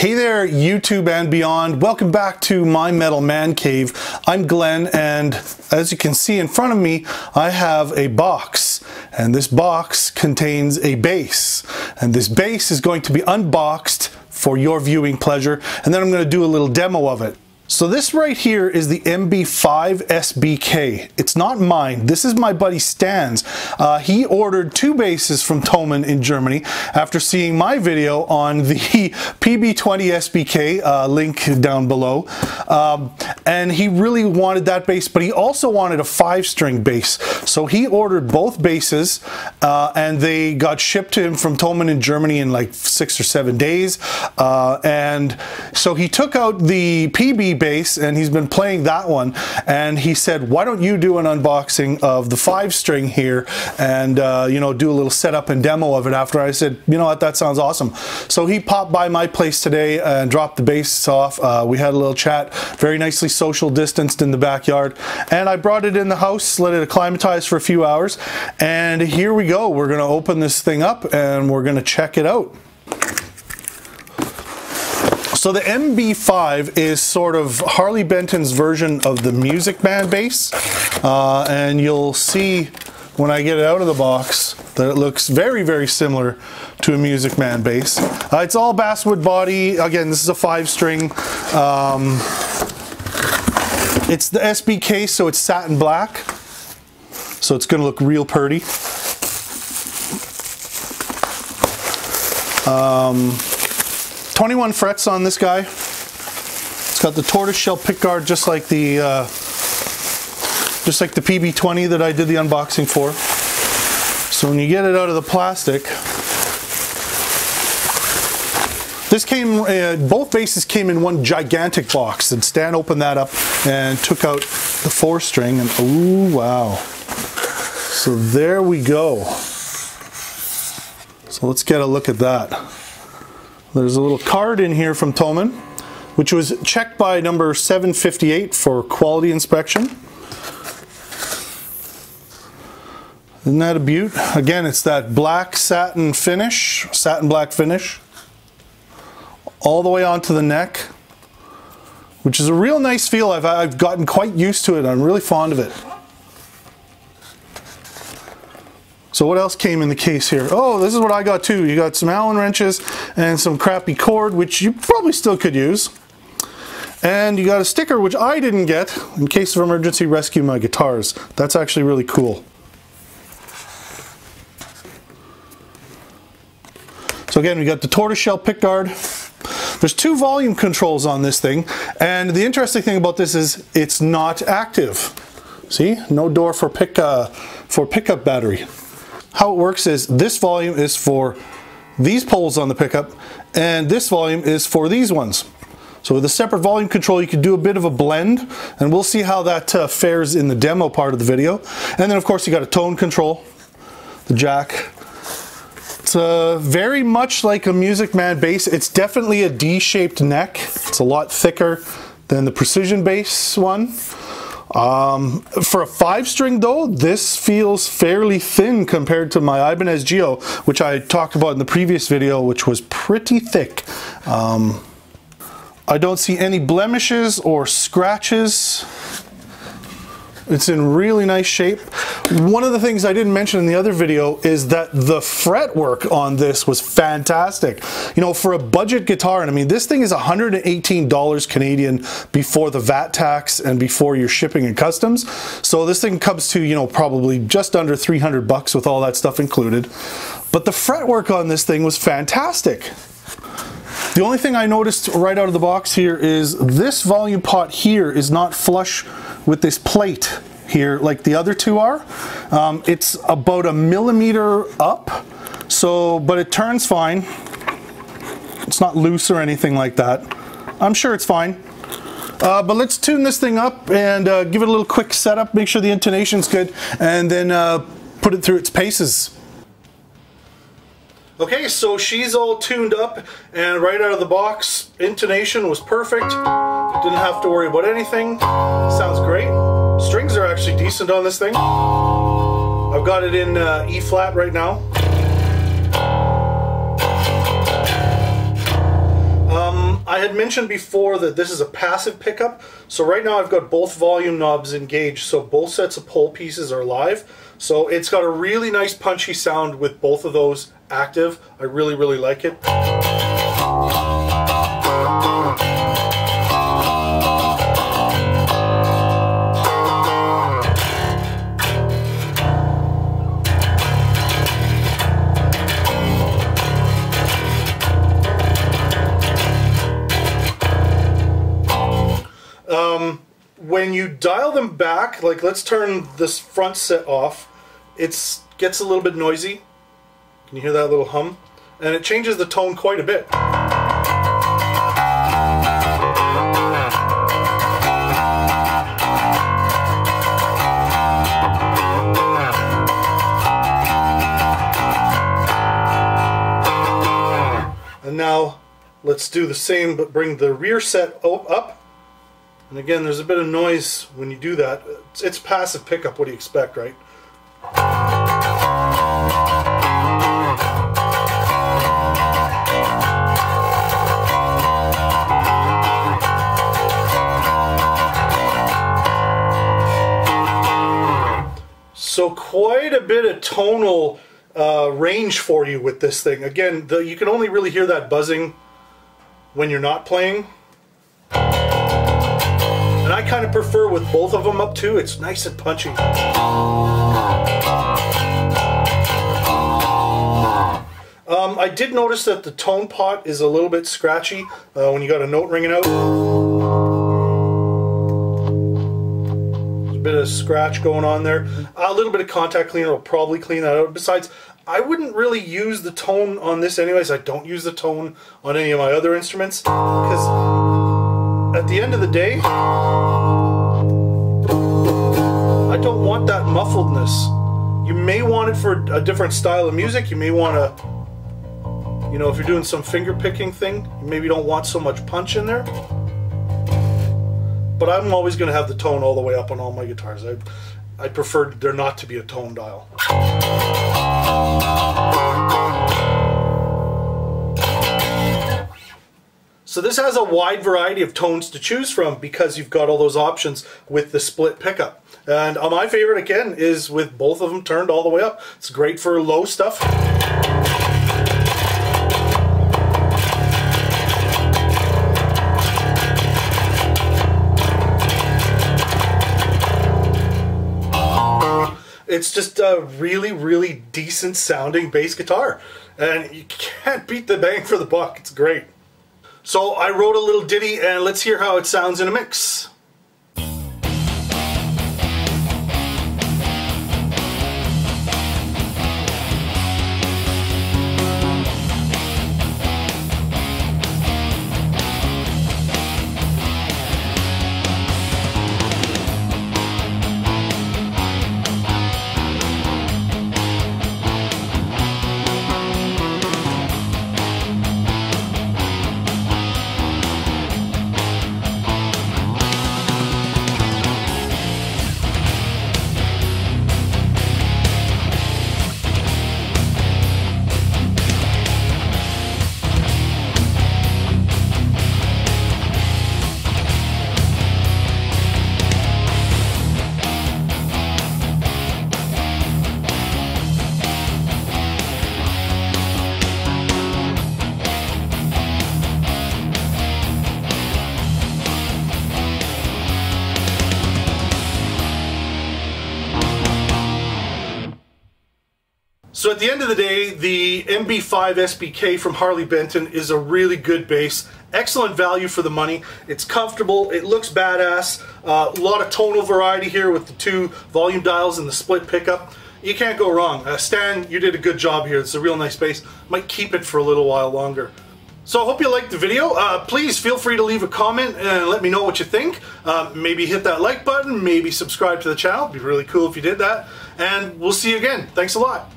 Hey there, YouTube and beyond. Welcome back to my Metal Man Cave. I'm Glenn, and as you can see in front of me, I have a box. And this box contains a bass. And this bass is going to be unboxed for your viewing pleasure. And then I'm going to do a little demo of it. So this right here is the MB5 SBK. It's not mine. This is my buddy Stan's. He ordered two basses from Thomann in Germany after seeing my video on the PB20 SBK, link down below. And he really wanted that bass, but he also wanted a 5-string bass. So he ordered both basses and they got shipped to him from Thomann in Germany in like 6 or 7 days. And so he took out the PB bass and he's been playing that one, and he said, why don't you do an unboxing of the 5-string here and you know, do a little setup and demo of it after. I said, you know what, that sounds awesome. So he popped by my place today and dropped the bass off. We had a little chat, very nicely social distanced in the backyard, and I brought it in the house, let it acclimatize for a few hours, and here we go. We're gonna open this thing up and we're gonna check it out. So the MB5 is sort of Harley Benton's version of the Music Man bass, and you'll see when I get it out of the box that it looks very, very similar to a Music Man bass. It's all basswood body. Again, this is a 5-string. It's the SBK, so it's satin black, so it's going to look real pretty. 21 frets on this guy. It's got the tortoiseshell pickguard, just like the PB20 that I did the unboxing for. So when you get it out of the plastic, this came, both basses came in one gigantic box, and Stan opened that up and took out the 4-string, and ooh, wow. So there we go. So let's get a look at that. There's a little card in here from Thomann, which was checked by number 758 for quality inspection. Isn't that a beaut? Again, it's that black satin finish, satin black finish, all the way onto the neck, which is a real nice feel. I've gotten quite used to it. I'm really fond of it. So what else came in the case here? Oh, this is what I got too. You got some Allen wrenches and some crappy cord, which you probably still could use. And you got a sticker, which I didn't get, in case of emergency rescue my guitars. That's actually really cool. So again, we got the tortoiseshell pickguard. There's 2 volume controls on this thing, and the interesting thing about this is it's not active. See, no door for pickup battery. How it works is this volume is for these poles on the pickup, and this volume is for these ones. So with a separate volume control, you can do a bit of a blend, and we'll see how that fares in the demo part of the video. And then of course you got a tone control, the jack. It's very much like a Music Man bass. It's definitely a D-shaped neck. It's a lot thicker than the Precision bass one. For a 5-string though, this feels fairly thin compared to my Ibanez Geo, which I talked about in the previous video, which was pretty thick. I don't see any blemishes or scratches. It's in really nice shape. One of the things I didn't mention in the other video is that the fretwork on this was fantastic. You know, for a budget guitar, and I mean, this thing is $118 Canadian before the VAT tax and before your shipping and customs. So this thing comes to, you know, probably just under 300 bucks with all that stuff included. But the fretwork on this thing was fantastic. The only thing I noticed right out of the box here is this volume pot here is not flush with this plate here like the other two are. It's about 1 millimeter up, so, but it turns fine. It's not loose or anything like that. I'm sure it's fine. But let's tune this thing up and give it a little quick setup, make sure the intonation's good, and then put it through its paces. Okay, so she's all tuned up, and right out of the box, intonation was perfect. Didn't have to worry about anything. Sounds great. Strings are actually decent on this thing. I've got it in E flat right now. had mentioned before that this is a passive pickup, so right now I've got both volume knobs engaged, so both sets of pole pieces are live. So it's got a really nice punchy sound with both of those active. I really, really like it. When you dial them back, like let's turn this front set off, it gets a little bit noisy. Can you hear that little hum? And it changes the tone quite a bit. And now let's do the same, but bring the rear set up. And again, there's a bit of noise when you do that. It's passive pickup, what do you expect, right? So quite a bit of tonal range for you with this thing. Again, you can only really hear that buzzing when you're not playing. And I kind of prefer with both of them up too. It's nice and punchy. I did notice that the tone pot is a little bit scratchy when you got a note ringing out. There's a bit of scratch going on there. A little bit of contact cleaner will probably clean that out. Besides, I wouldn't really use the tone on this anyways. I don't use the tone on any of my other instruments because at the end of the day, I don't want that muffledness. You may want it for a different style of music. You may want to, you know, if you're doing some finger picking thing, you maybe don't want so much punch in there. But I'm always going to have the tone all the way up on all my guitars. I prefer there not to be a tone dial. So this has a wide variety of tones to choose from because you've got all those options with the split pickup. And my favorite, again, is with both of them turned all the way up. It's great for low stuff. It's just a really, really decent sounding bass guitar. And you can't beat the bang for the buck. It's great. So I wrote a little ditty and let's hear how it sounds in a mix. So at the end of the day, the MB5 SBK from Harley Benton is a really good bass. Excellent value for the money. It's comfortable, it looks badass. A lot of tonal variety here with the two volume dials and the split pickup. You can't go wrong. Stan, you did a good job here. It's a real nice bass. Might keep it for a little while longer. So I hope you liked the video. Please feel free to leave a comment and let me know what you think. Maybe hit that like button, maybe subscribe to the channel. It'd be really cool if you did that. And we'll see you again. Thanks a lot.